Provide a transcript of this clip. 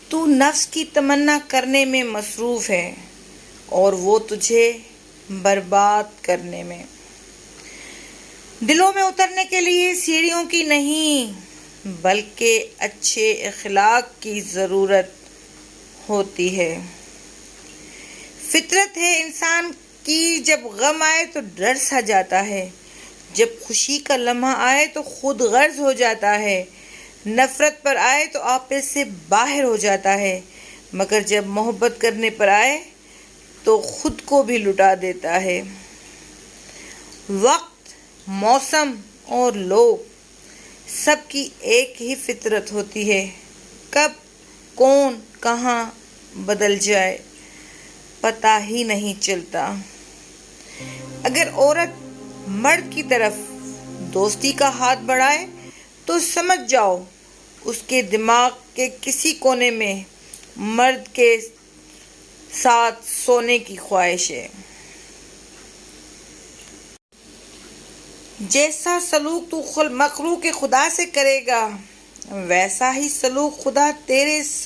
تو نفس کی تمنا کرنے میں مصروف ہے اور وہ تجھے برباد کرنے میں۔ دلوں میں اترنے کے لیے سیڑھیوں کی نہیں بلکہ اچھے اخلاق کی ضرورت ہوتی ہے۔ فطرت ہے انسان کی، جب غم آئے تو ڈر سا جاتا ہے، جب خوشی کا لمحہ آئے تو خود غرض ہو جاتا ہے، نفرت پر آئے تو آپے سے باہر ہو جاتا ہے، مگر جب محبت کرنے پر آئے تو خود کو بھی لٹا دیتا ہے۔ وقت، موسم اور لوگ سب کی ایک ہی فطرت ہوتی ہے، کب کون کہاں بدل جائے پتہ ہی نہیں چلتا۔ اگر عورت مرد کی طرف دوستی کا ہاتھ بڑھائے تو سمجھ جاؤ اس کے دماغ کے کسی کونے میں مرد کے ساتھ سونے کی خواہش ہے۔ جیسا سلوک تو مخلوق خدا سے کرے گا ویسا ہی سلوک خدا تیرے ساتھ